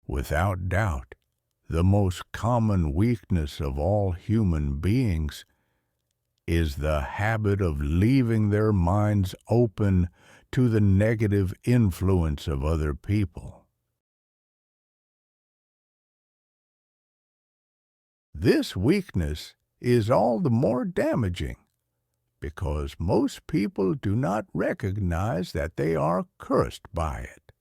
Without doubt, the most common weakness of all human beings is the habit of leaving their minds open to the negative influence of other people. This weakness is all the more damaging because most people do not recognize that they are cursed by it,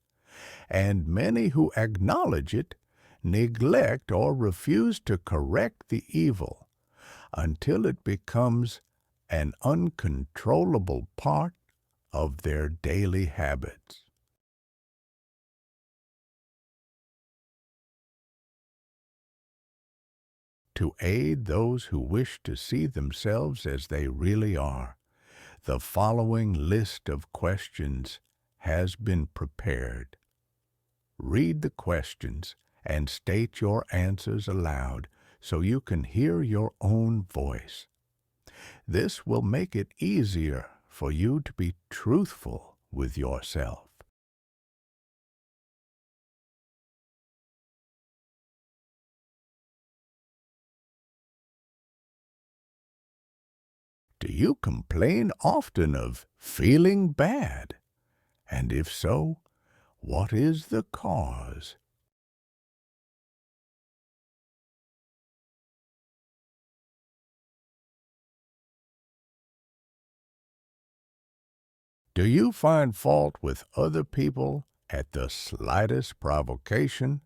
and many who acknowledge it neglect or refuse to correct the evil until it becomes an uncontrollable part of their daily habits. To aid those who wish to see themselves as they really are, the following list of questions has been prepared. Read the questions and state your answers aloud so you can hear your own voice. This will make it easier for you to be truthful with yourself. Do you complain often of feeling bad? And if so, what is the cause? Do you find fault with other people at the slightest provocation?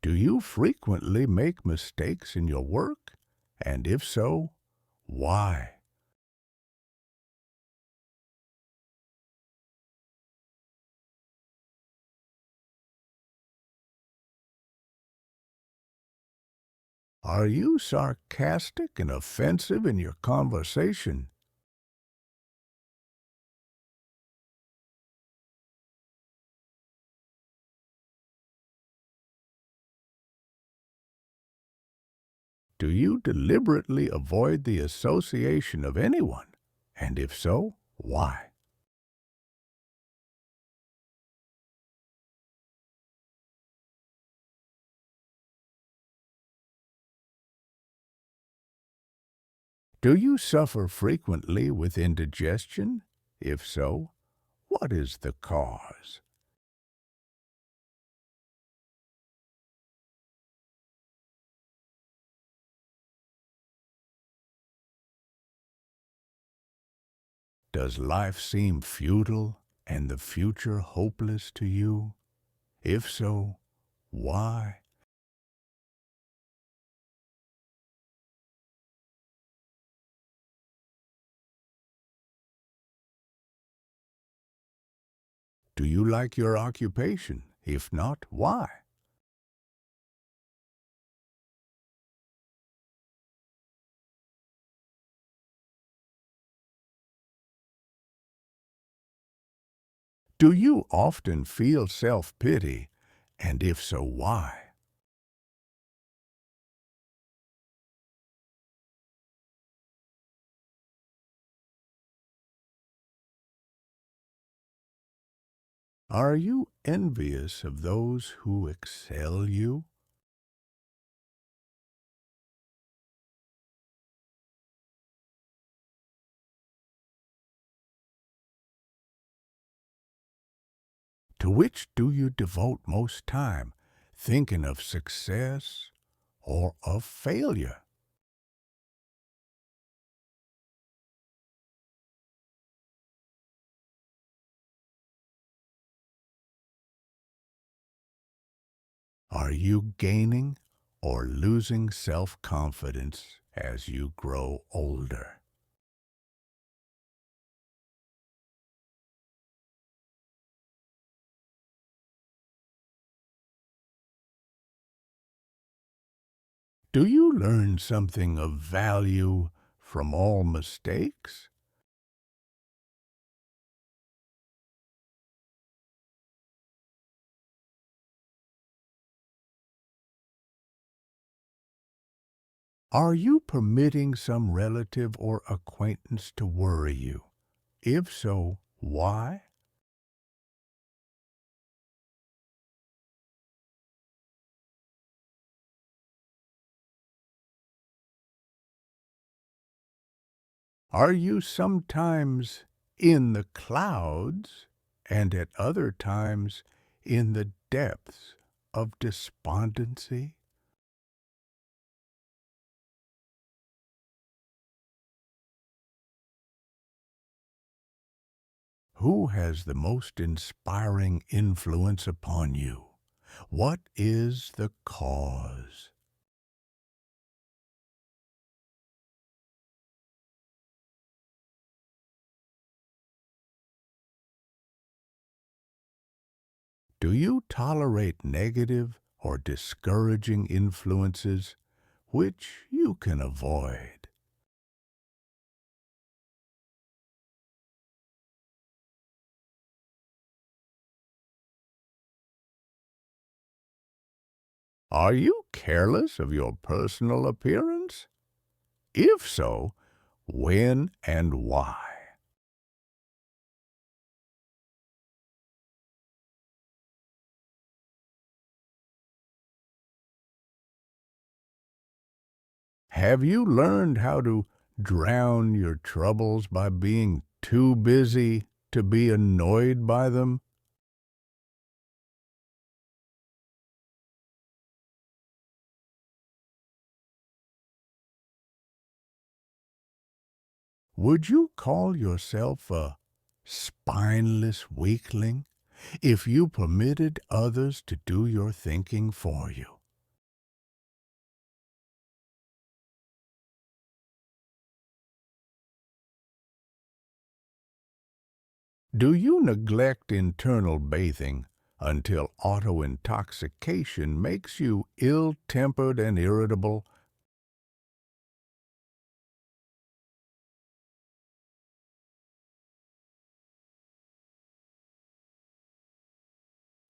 Do you frequently make mistakes in your work? And if so, why? Are you sarcastic and offensive in your conversation? Do you deliberately avoid the association of anyone? And if so, why? Do you suffer frequently with indigestion? If so, what is the cause? Does life seem futile and the future hopeless to you? If so, why? Do you like your occupation? If not, why? Do you often feel self-pity? And if so, why? Are you envious of those who excel you? To which do you devote most time, thinking of success or of failure? Are you gaining or losing self-confidence as you grow older? Do you learn something of value from all mistakes? Are you permitting some relative or acquaintance to worry you? If so, why? Are you sometimes in the clouds and at other times in the depths of despondency? Who has the most inspiring influence upon you? What is the cause? Do you tolerate negative or discouraging influences which you can avoid? Are you careless of your personal appearance? If so, when and why? Have you learned how to drown your troubles by being too busy to be annoyed by them? Would you call yourself a spineless weakling if you permitted others to do your thinking for you? Do you neglect internal bathing until auto-intoxication makes you ill-tempered and irritable?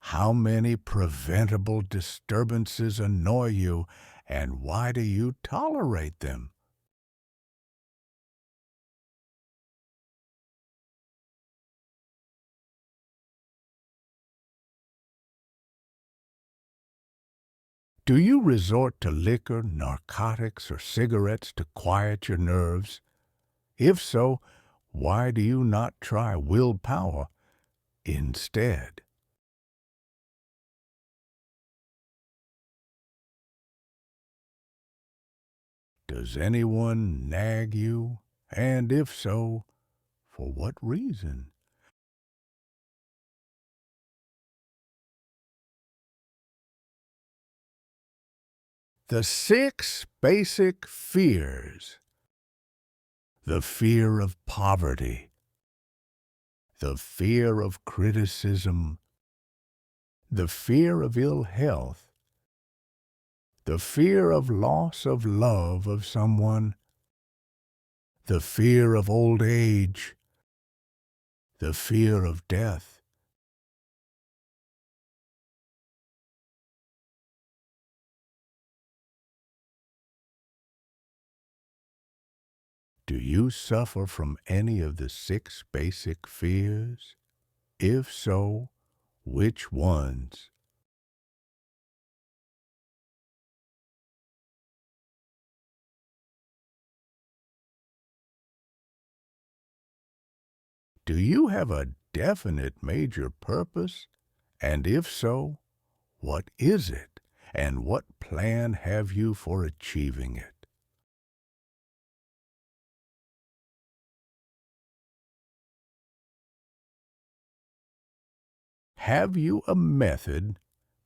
How many preventable disturbances annoy you, and why do you tolerate them? Do you resort to liquor, narcotics, or cigarettes to quiet your nerves? If so, why do you not try willpower instead? Does anyone nag you? And if so, for what reason? The six basic fears: the fear of poverty, the fear of criticism, the fear of ill health, the fear of loss of love of someone, the fear of old age, the fear of death. Do you suffer from any of the six basic fears? If so, which ones? Do you have a definite major purpose? And if so, what is it? And what plan have you for achieving it? Have you a method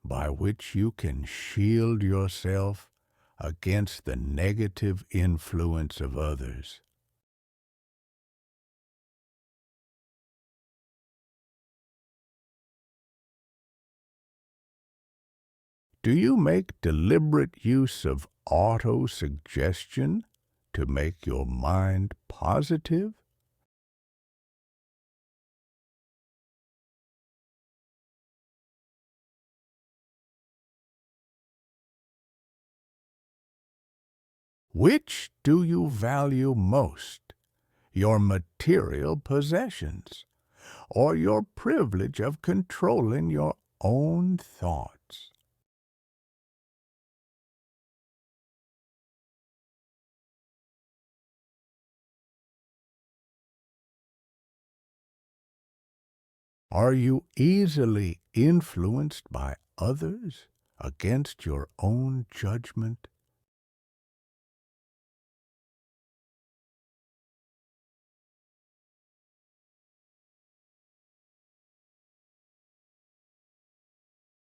by which you can shield yourself against the negative influence of others? Do you make deliberate use of auto-suggestion to make your mind positive? Which do you value most, your material possessions, or your privilege of controlling your own thoughts? Are you easily influenced by others against your own judgment?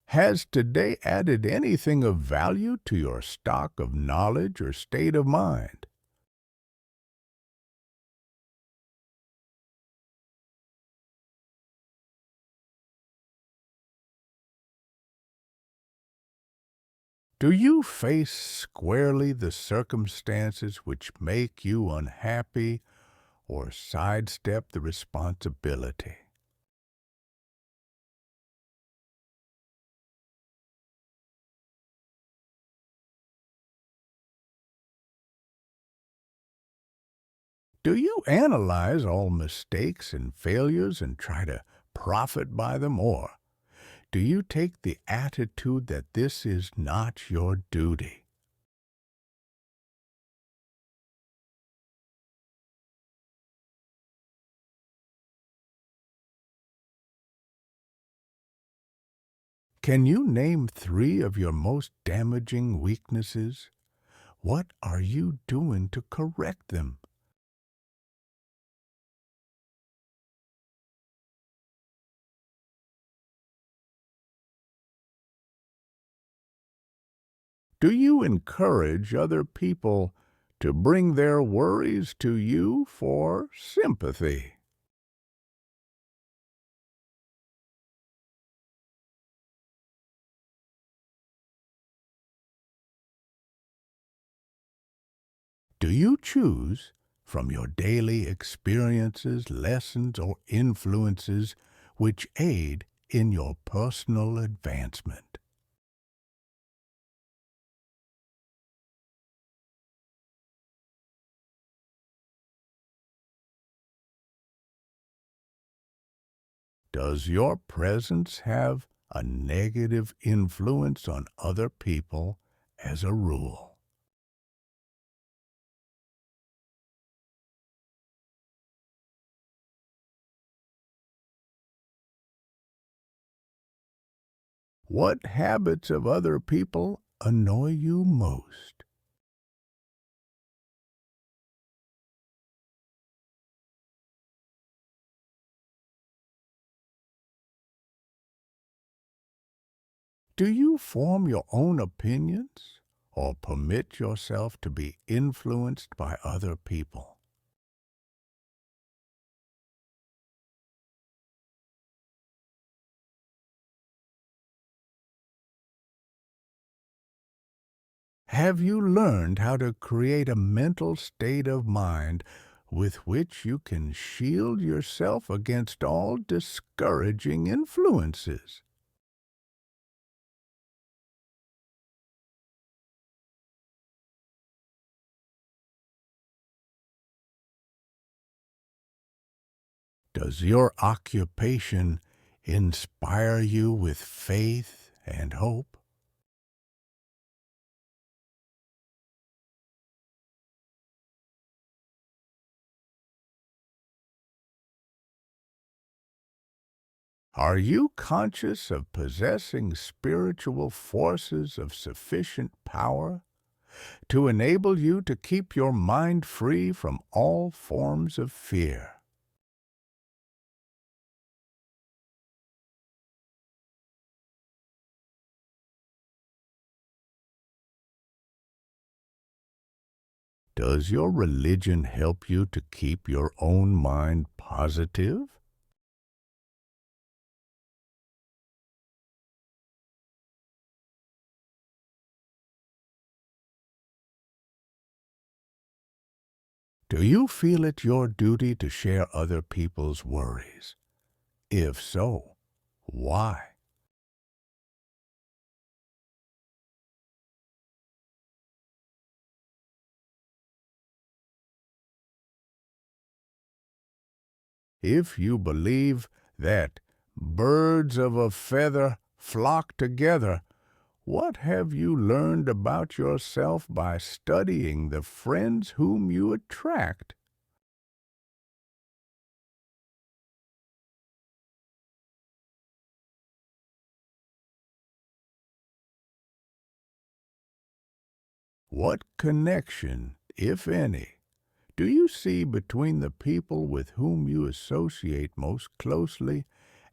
Has today added anything of value to your stock of knowledge or state of mind? Do you face squarely the circumstances which make you unhappy or sidestep the responsibility? Do you analyze all mistakes and failures and try to profit by them, or do you take the attitude that this is not your duty? Can you name three of your most damaging weaknesses? What are you doing to correct them? Do you encourage other people to bring their worries to you for sympathy? Do you choose from your daily experiences, lessons, or influences which aid in your personal advancement? Does your presence have a negative influence on other people as a rule? What habits of other people annoy you most? Do you form your own opinions or permit yourself to be influenced by other people? Have you learned how to create a mental state of mind with which you can shield yourself against all discouraging influences? Does your occupation inspire you with faith and hope? Are you conscious of possessing spiritual forces of sufficient power to enable you to keep your mind free from all forms of fear? Does your religion help you to keep your own mind positive? Do you feel it your duty to share other people's worries? If so, why? If you believe that birds of a feather flock together, what have you learned about yourself by studying the friends whom you attract? What connection, if any, do you see between the people with whom you associate most closely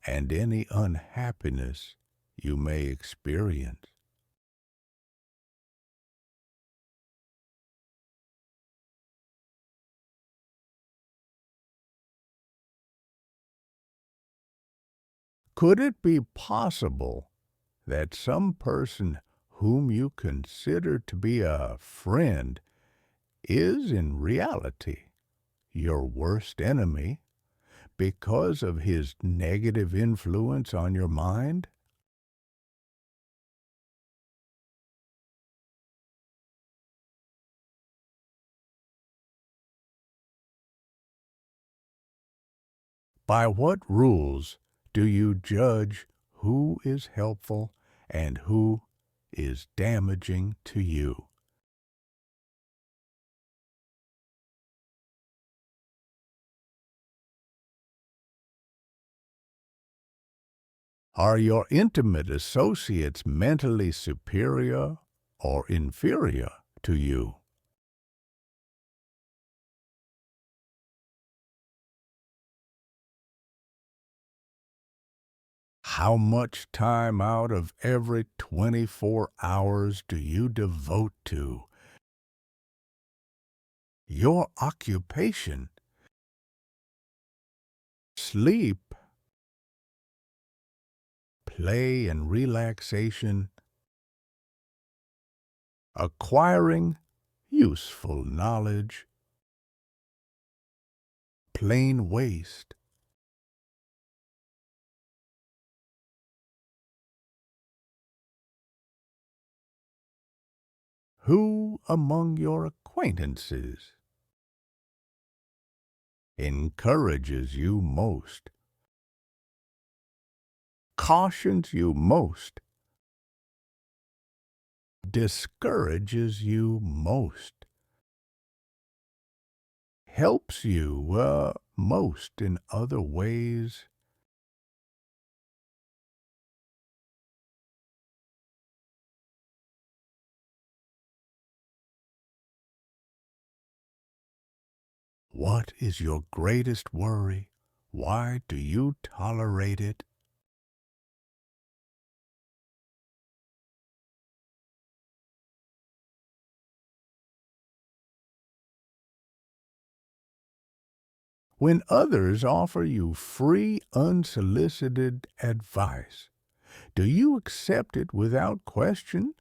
and any unhappiness you may experience? Could it be possible that some person whom you consider to be a friend is in reality your worst enemy because of his negative influence on your mind? By what rules do you judge who is helpful and who is damaging to you? Are your intimate associates mentally superior or inferior to you? How much time out of every 24 hours do you devote to your occupation, sleep, play and relaxation, acquiring useful knowledge, plain waste? Who among your acquaintances encourages you most, cautions you most, discourages you most, helps you most in other ways? What is your greatest worry? Why do you tolerate it? When others offer you free, unsolicited advice, do you accept it without question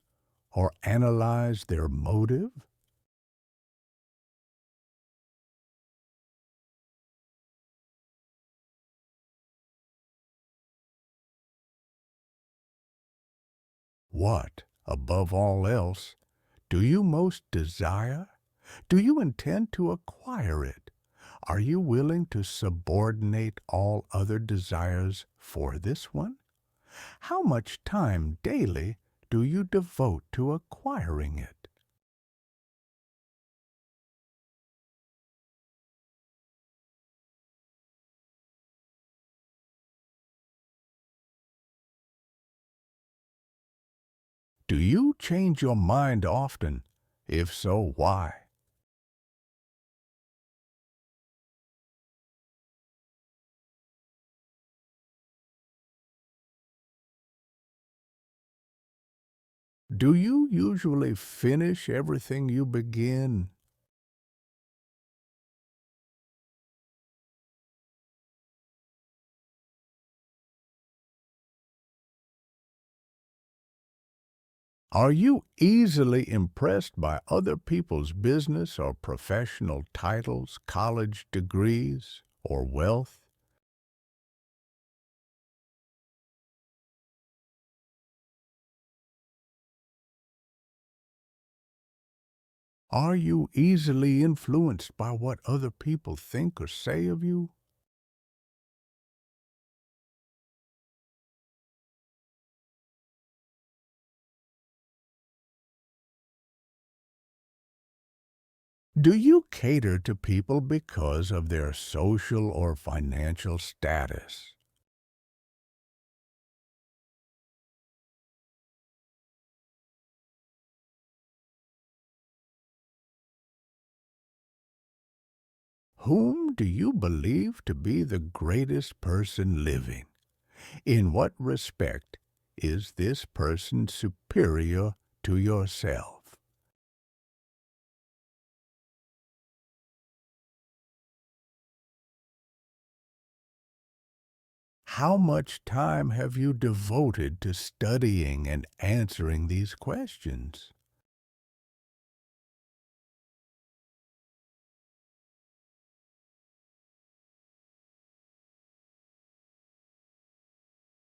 or analyze their motive? What, above all else, do you most desire? Do you intend to acquire it? Are you willing to subordinate all other desires for this one? How much time daily do you devote to acquiring it? Do you change your mind often? If so, why? Do you usually finish everything you begin? Are you easily impressed by other people's business or professional titles, college degrees, or wealth? Are you easily influenced by what other people think or say of you? Do you cater to people because of their social or financial status? Whom do you believe to be the greatest person living? In what respect is this person superior to yourself? How much time have you devoted to studying and answering these questions?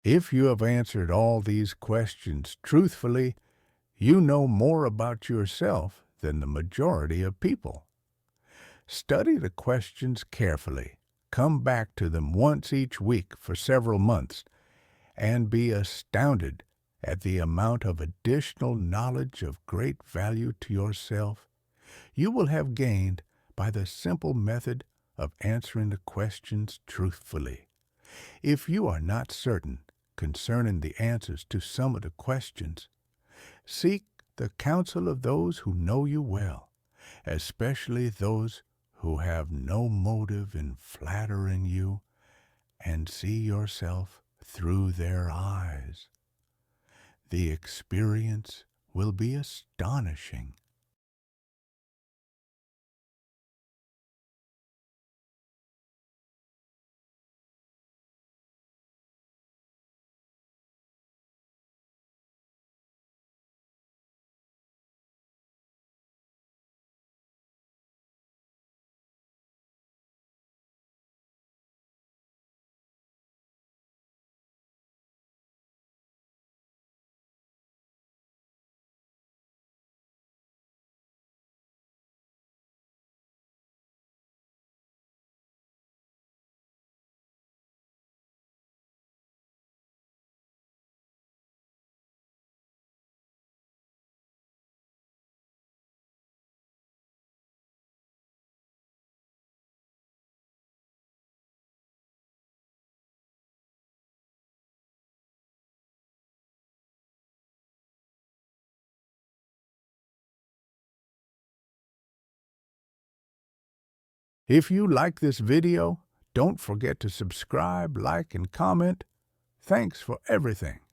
If you have answered all these questions truthfully, you know more about yourself than the majority of people. Study the questions carefully. Come back to them once each week for several months and be astounded at the amount of additional knowledge of great value to yourself you will have gained by the simple method of answering the questions truthfully. If you are not certain concerning the answers to some of the questions, seek the counsel of those who know you well, especially those who have no motive in flattering you, and see yourself through their eyes. The experience will be astonishing. If you like this video, don't forget to subscribe, like, and comment. Thanks for everything.